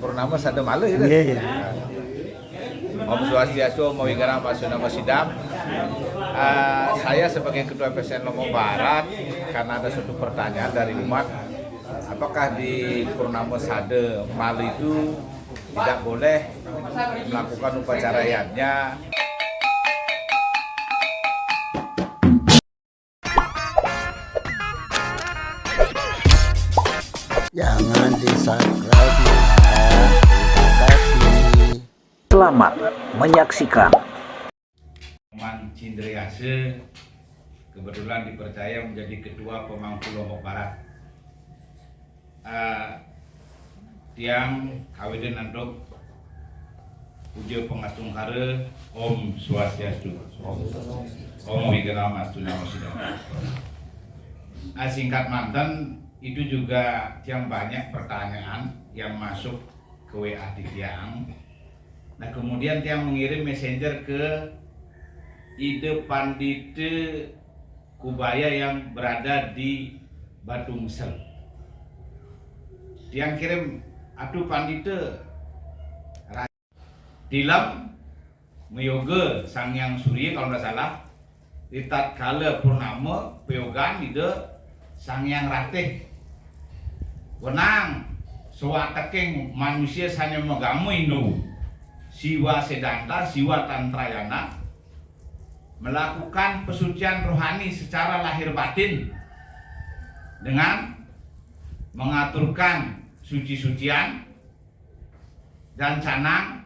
Purnama Sada Malu gitu. Iya. Om Swastiastu, Om Wigarama Pasunama Sidam. Saya sebagai Ketua PSN Lombok Barat, karena ada suatu pertanyaan dari umat, apakah di Purnama Sada Malu itu tidak boleh melakukan upacara yatnya? Jangan di-subscribe ya. Terima kasih. Selamat menyaksikan. Man Cindriase kebetulan dipercaya menjadi Ketua Pemangku Lombok Barat. Tiang kaweden andok Puja Pengatung Hara Om Swastiastu, Om Wigarama Pasunama Sidam. Singkat mantan itu juga yang banyak pertanyaan yang masuk ke WA di Tiang. Nah kemudian Tiang mengirim messenger ke Ide Pandite Kubaya yang berada di Batu Mesel. Tiang kirim, aduh Pandite Dilam Meyoga Sang Yang Surya kalau nggak salah, di tatkala purnama peyogan ide Sang Yang Ratih wenang sewataking manusia sanya magamu Indo siwa sedanta siwa tantrayana melakukan pesucian rohani secara lahir batin dengan mengaturkan suci-sucian dan canang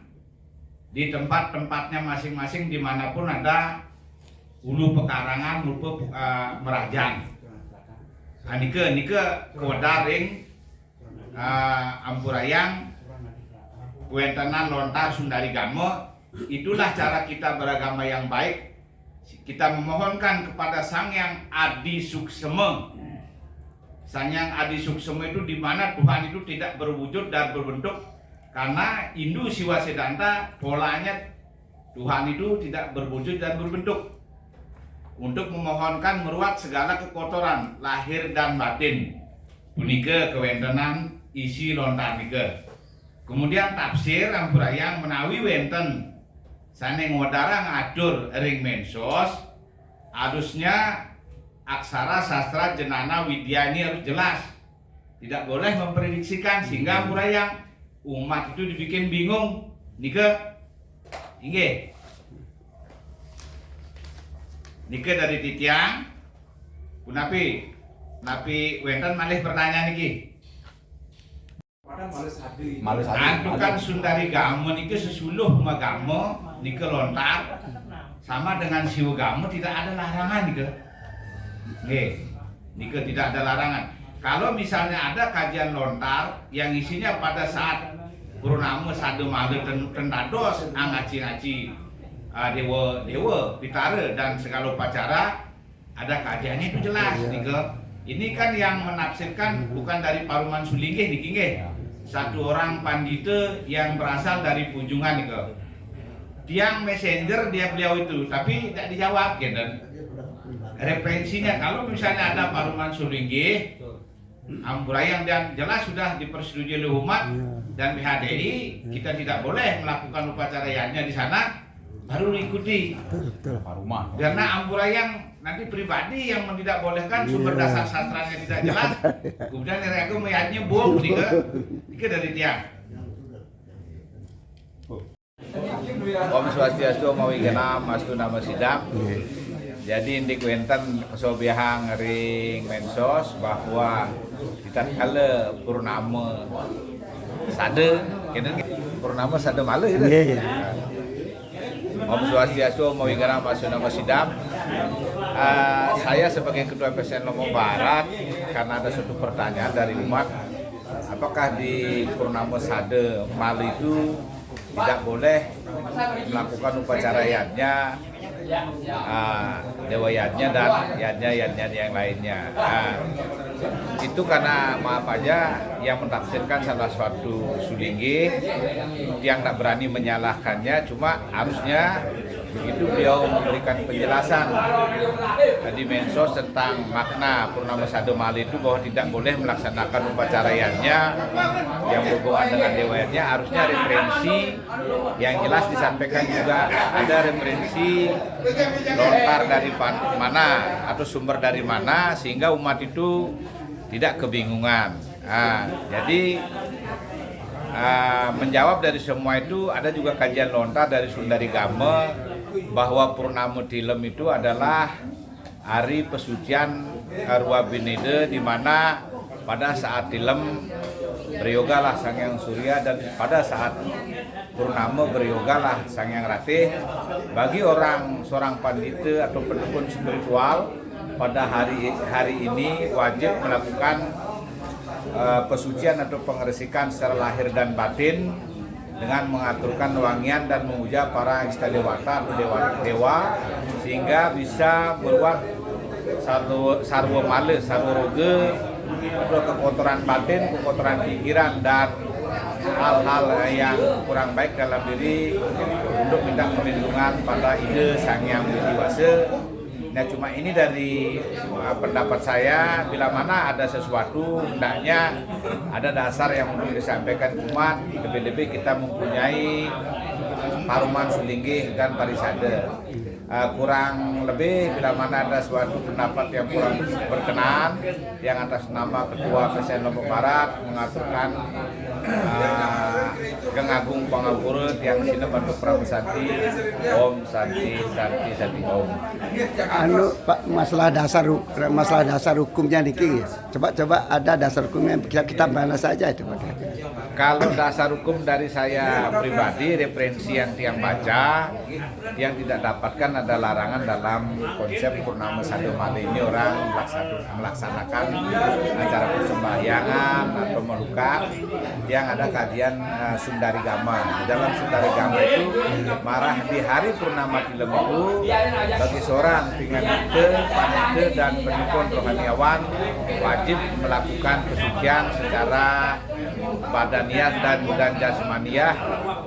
di tempat-tempatnya masing-masing dimanapun ada ulu pekarangan lupa merajang. Nike kodaring Ampurayang Kuentenan Lontar Sundari Gamo. Itulah cara kita beragama yang baik. Kita memohonkan kepada Sang Yang Adi Suksema. Sang Yang Adi Suksema itu di mana Tuhan itu tidak berwujud dan berbentuk, karena Hindu Siwa Sedanta polanya Tuhan itu tidak berwujud dan berbentuk. Untuk memohonkan meruat segala kekotoran lahir dan batin punika kewentenan isi lontar nika. Kemudian tafsir Ampurayang menawi wenten sane ngodara ngadur ring mensos, harusnya aksara sastra jenana widya ini harus jelas, tidak boleh memprediksikan sehingga Ampurayang umat itu dibikin bingung nika. Inggih nika dari Titiang kunapi napi wenten malih pertanyaan iki. Kan Sundari Gamo niki sesuluh magamo niki lontar sama dengan Siwa Gamo tidak ada larangan nika. Nggih, nika tidak ada larangan. Kalau misalnya ada kajian lontar yang isinya pada saat Purnama Sada Malu tentados ngaci-ngaci dewa pitara dan segala upacara, ada kajiannya itu jelas nika. Ini kan yang menafsirkan bukan dari Paruman Sulinggih niki nggih. Satu orang pandita yang berasal dari Pujungan nika. Tiang messenger dia beliau itu, tapi tidak dijawab gitu. Referensinya kalau misalnya ada Paruman Sulinggih, Ampurayang dan jelas sudah dipersetujui oleh umat dan PHDI, kita tidak boleh melakukan upacara yatnya di sana, baru ikuti. Karena Ampurayang nanti pribadi yang tidak bolehkan sumber dasar sastranya tidak jelas, kemudian mereka meyatnya bohong nika dari Tiang. Om Swastiastu, Om Wigarama Pasunama Sidam. Jadi indik wenten kesobihang ring mensos bahwa kita kala Purnama Sada Purnama Sada Malu gitu. Iya. Om Swastiastu, Om Wigarama Pasunama Sidam. Saya sebagai Ketua PSN Lombok Barat, karena ada suatu pertanyaan dari umat, apakah di Purnama Sada Malu itu tidak boleh melakukan upacara yatnya, dewa yatnya dan yatnya yang lainnya. Itu karena maaf aja yang mentafsirkan salah suatu Sulinggih yang tak berani menyalahkannya, cuma harusnya Begitu beliau memberikan penjelasan di Mensos tentang makna Purnama Sadomali itu bahwa tidak boleh melaksanakan upacaranya yang berhubungan dengan dewanya, harusnya referensi yang jelas disampaikan juga, ada referensi lontar dari mana atau sumber dari mana sehingga umat itu tidak kebingungan. Jadi menjawab dari semua itu ada juga kajian lontar dari Sundari Game bahwa Purnama Tilem itu adalah hari pesucian Arwah Binide, di mana pada saat Tilem beryogalah Sang Hyang Surya dan pada saat Purnama beryogalah Sang Hyang Ratih. Bagi seorang pandita atau pendukun spiritual pada hari ini wajib melakukan pesucian atau pengeresikan secara lahir dan batin dengan mengaturkan wangian dan memuja para istadewata atau dewa sehingga bisa berbuat sarwa male, sarwa roge atau kekotoran batin, kekotoran pikiran dan hal-hal yang kurang baik dalam diri untuk minta perlindungan pada ide Sang Hyang Widiwasa. Nah, cuma ini dari pendapat saya, bila mana ada sesuatu hendaknya ada dasar yang untuk disampaikan umat, lebih-lebih kita mempunyai paruman sulinggih dan parisade. Kurang lebih bila mana ada suatu pendapat yang kurang berkenan yang atas nama Ketua PSN Lombok Barat mengaturkan Geng Agung Pangapura yang sini bantu Pramusanti Om Santi Om. Pak, masalah dasar hukumnya niki. Coba ada dasar hukumnya, kita balas saja itu Pak. Kalau dasar hukum dari saya pribadi, referensi yang tiang baca, yang tidak dapatkan ada larangan dalam konsep Purnama Sadomali ini orang melaksanakan acara persembahyangan atau melukat yang ada kajian Sundari Game. Di dalam Sundari Game itu marah di hari Purnama Tilem itu bagi seorang pinganite, panite dan pendukun rohaniawan wajib melakukan pesucian secara badaniah dan jasmaniah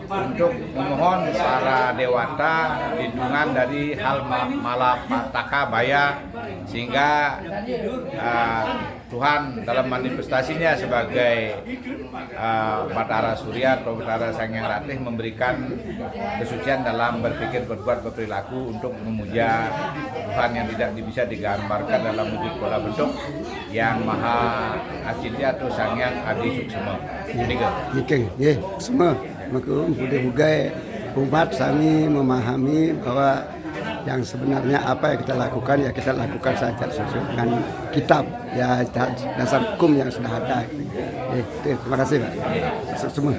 untuk memohon para dewata lindungan dari hal malapetaka baya sehingga Tuhan dalam manifestasinya sebagai Batara Surya atau Batara Sang Hyang Ratih memberikan kesucian dalam berpikir, berbuat, berperilaku untuk memuja Tuhan yang tidak bisa digambarkan dalam wujud pola bentuk yang maha acintia atau Sang Hyang Adi Suksema. Nggih, semua mudah-mudahan umat kami memahami bahwa yang sebenarnya apa yang kita lakukan saja sesuai dengan kitab ya, dasar hukum yang sudah ada. Terima kasih Pak. Semua.